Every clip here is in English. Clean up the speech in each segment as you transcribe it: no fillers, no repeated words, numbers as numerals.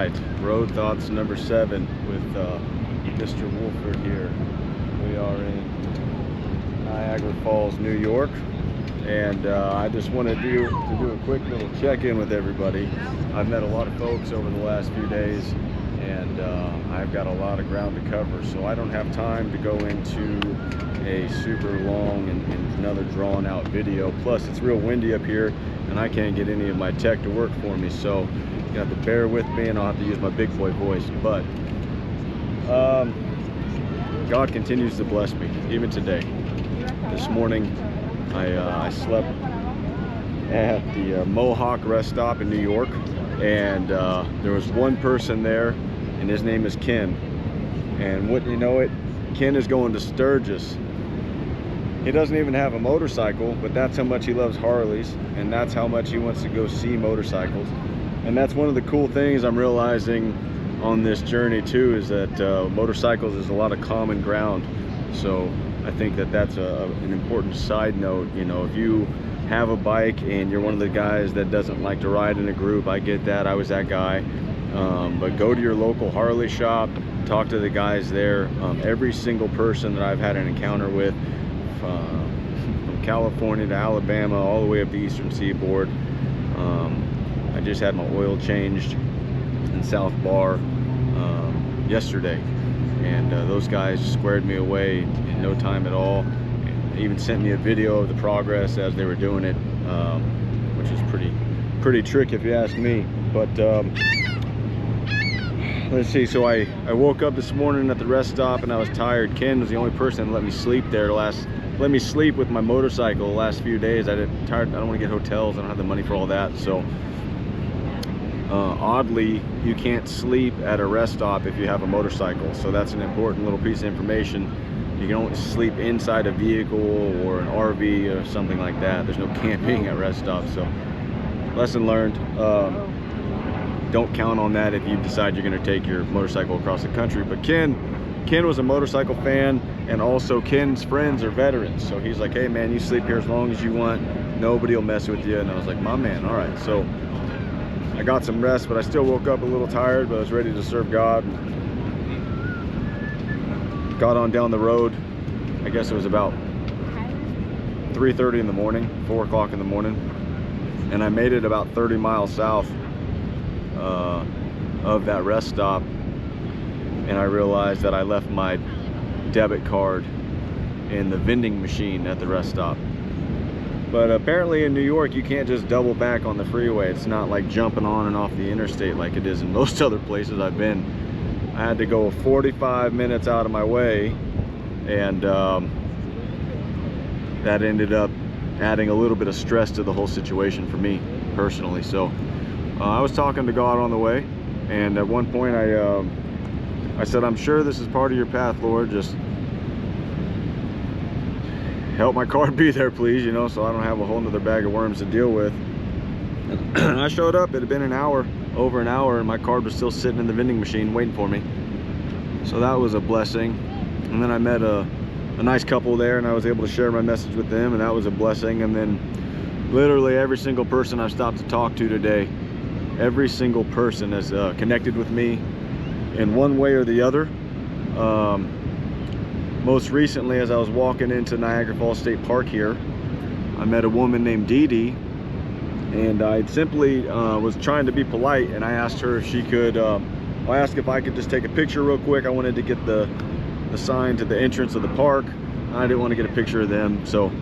right, Road Thoughts number 7 with Mr. Wolford here. We are in Niagara Falls, New York, and I just wanted to do a quick little check-in with everybody. I've met a lot of folks over the last few days, and I've got a lot of ground to cover, so I don't have time to go into a super long and another drawn out video. Plus it's real windy up here and I can't get any of my tech to work for me, so you have to bear with me and I'll have to use my big boy voice. But God continues to bless me even today. This morning I slept at the Mohawk rest stop in New York, and there was one person there, and his name is Ken. And wouldn't you know it, Ken is going to Sturgis. He doesn't even have a motorcycle, but that's how much he loves Harleys, and that's how much he wants to go see motorcycles. And that's one of the cool things I'm realizing on this journey too, is that motorcycles is a lot of common ground. So I think that that's an important side note. You know, if you have a bike and you're one of the guys that doesn't like to ride in a group, I get that. I was that guy. But go to your local Harley shop, talk to the guys there. Every single person that I've had an encounter with, from California to Alabama, all the way up the eastern seaboard. I just had my oil changed in South Bar yesterday, and those guys squared me away in no time at all. They even sent me a video of the progress as they were doing it, which is pretty tricky if you ask me. But let's see, so I woke up this morning at the rest stop and I was tired. Ken was the only person that let me sleep there let me sleep with my motorcycle the last few days. I don't want to get hotels, I don't have the money for all that. So oddly, you can't sleep at a rest stop if you have a motorcycle, so that's an important little piece of information. You can only sleep inside a vehicle or an RV or something like that. There's no camping at rest stops. So lesson learned. Don't count on that if you decide you're going to take your motorcycle across the country. But Ken was a motorcycle fan, and also Ken's friends are veterans, so he's like, hey man, you sleep here as long as you want, nobody will mess with you. And I was like, my man, all right. So I got some rest, but I still woke up a little tired, but I was ready to serve God. Got on down the road. I guess it was about 3:30 in the morning, 4 o'clock in the morning, and I made it about 30 miles south of that rest stop, and I realized that I left my debit card in the vending machine at the rest stop. But apparently in New York, you can't just double back on the freeway. It's not like jumping on and off the interstate like it is in most other places I've been. I had to go 45 minutes out of my way, and that ended up adding a little bit of stress to the whole situation for me personally. So I was talking to God on the way, and at one point I said, I'm sure this is part of your path, Lord. Just help my car be there, please, you know, so I don't have a whole nother bag of worms to deal with. And I showed up. It had been an hour, over an hour, and my card was still sitting in the vending machine waiting for me. So that was a blessing. And then I met a nice couple there, and I was able to share my message with them, and that was a blessing. And then literally every single person I've stopped to talk to today, every single person has connected with me in one way or the other. Most recently, as I was walking into Niagara Falls State Park here, I met a woman named Dee Dee, and I simply was trying to be polite, and I asked her if she could, I asked if I could just take a picture real quick. I wanted to get the sign to the entrance of the park. I didn't want to get a picture of them. So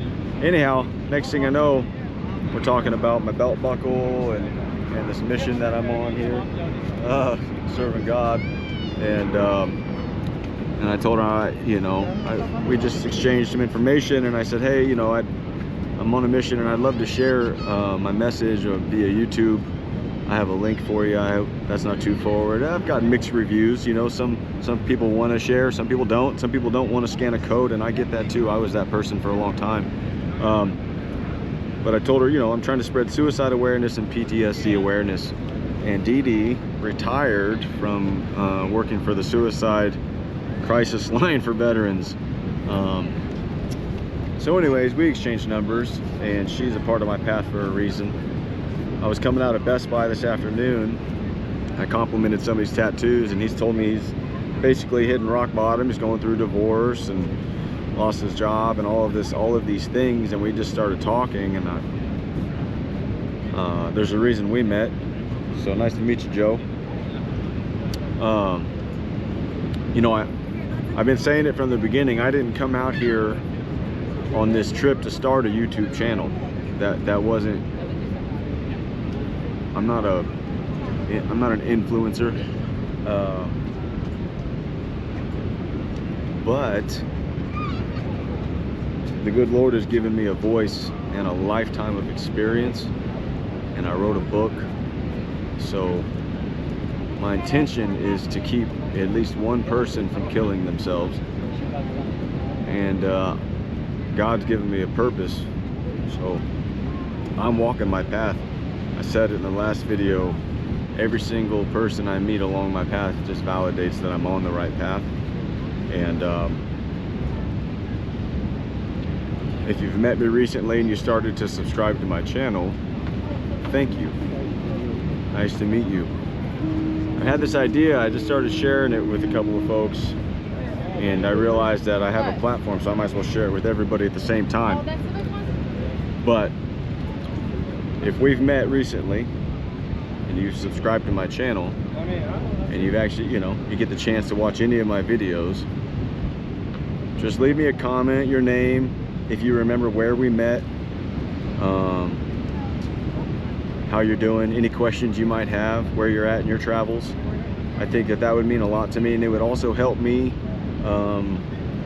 anyhow, next thing I know, we're talking about my belt buckle and this mission that I'm on here, serving God. And I told her, we just exchanged some information, and I said, hey, you know, I'm on a mission and I'd love to share my message via YouTube. I have a link for you. I hope that's not too forward. I've gotten mixed reviews, you know, some people want to share, some people don't. Some people don't want to scan a code, and I get that too. I was that person for a long time. But I told her, you know, I'm trying to spread suicide awareness and PTSD awareness. And Dee Dee retired from working for the suicide crisis line for veterans. So anyways, we exchanged numbers, and she's a part of my path for a reason. I was coming out of Best Buy this afternoon, I complimented somebody's tattoos, and he's told me he's basically hitting rock bottom. He's going through divorce and lost his job and all of these things, and we just started talking, and there's a reason we met. So nice to meet you, Joe. You know, I've been saying it from the beginning. I didn't come out here on this trip to start a YouTube channel. That wasn't. I'm not an influencer, but the good Lord has given me a voice and a lifetime of experience, and I wrote a book. So my intention is to keep at least one person from killing themselves, and God's given me a purpose, so I'm walking my path. I said it in the last video, every single person I meet along my path just validates that I'm on the right path. And if you've met me recently and you started to subscribe to my channel, thank you. Nice to meet you. I had this idea, I just started sharing it with a couple of folks, and I realized that I have a platform, so I might as well share it with everybody at the same time. But if we've met recently and you've subscribed to my channel and you've actually, you know, you get the chance to watch any of my videos, just leave me a comment, your name, if you remember where we met, how you're doing, any questions you might have, where you're at in your travels. I think that would mean a lot to me, and it would also help me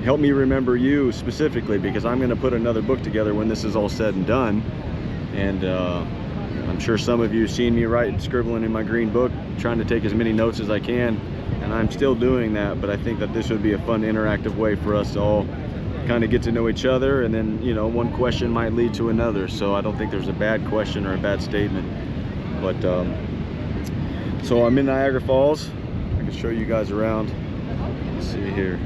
remember you specifically, because I'm going to put another book together when this is all said and done. And I'm sure some of you have seen me write, scribbling in my green book, trying to take as many notes as I can, and I'm still doing that. But I think that this would be a fun, interactive way for us to all kind of get to know each other, and then, you know, one question might lead to another. So I don't think there's a bad question or a bad statement. But so I'm in Niagara Falls. I can show you guys around. Let's see here.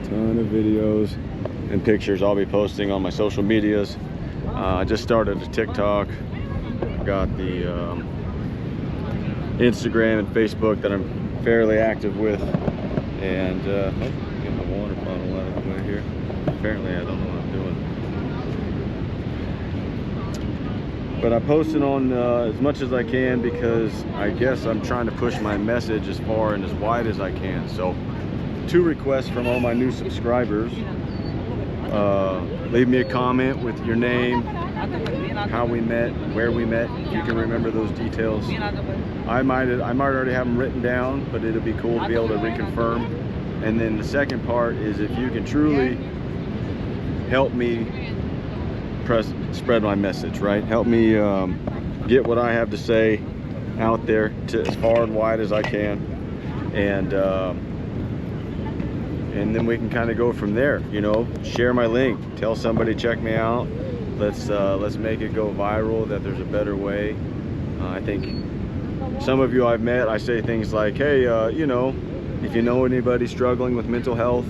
Ton of videos and pictures I'll be posting on my social medias. I just started a TikTok. I've got the Instagram and Facebook that I'm fairly active with, and get my water bottle out of the way here. Apparently I don't know what I'm doing, but I posted on as much as I can, because I guess I'm trying to push my message as far and as wide as I can. So 2 requests from all my new subscribers. Leave me a comment with your name, how we met, where we met, if you can remember those details. I might already have them written down, but it'll be cool to be able to reconfirm. And then the second part is, if you can truly help me spread my message, right? Help me get what I have to say out there to as far and wide as I can, and then we can kind of go from there. You know, share my link, tell somebody, check me out. Let's make it go viral, that there's a better way. I think some of you I've met, I say things like, hey, you know, if you know anybody struggling with mental health,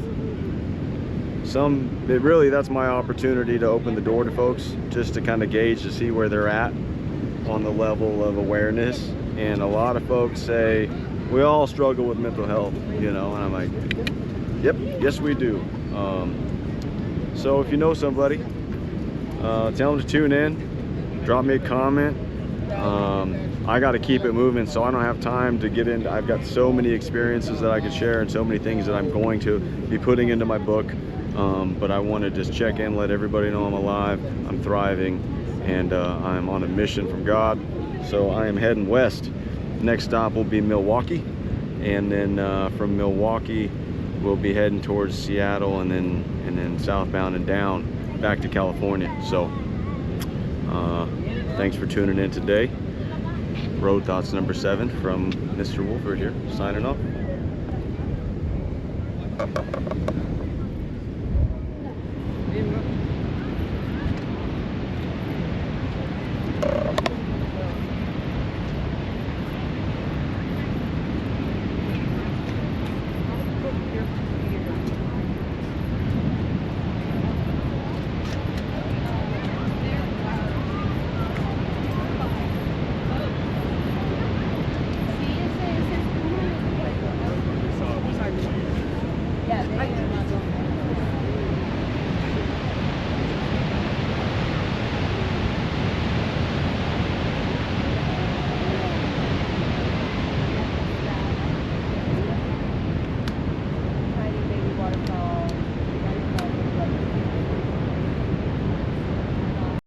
really that's my opportunity to open the door to folks, just to kind of gauge to see where they're at on the level of awareness. And a lot of folks say, we all struggle with mental health, you know, and I'm like, yep, yes we do. So if you know somebody, tell them to tune in, drop me a comment. I got to keep it moving, so I don't have time to get into. I've got so many experiences that I could share, and so many things that I'm going to be putting into my book. But I want to just check in, let everybody know I'm alive, I'm thriving, and I'm on a mission from God. So I am heading west. Next stop will be Milwaukee, and then from Milwaukee we'll be heading towards Seattle, and then southbound and down back to California. So thanks for tuning in today. Road Thoughts number 7 from Mr. Wolford here, signing off.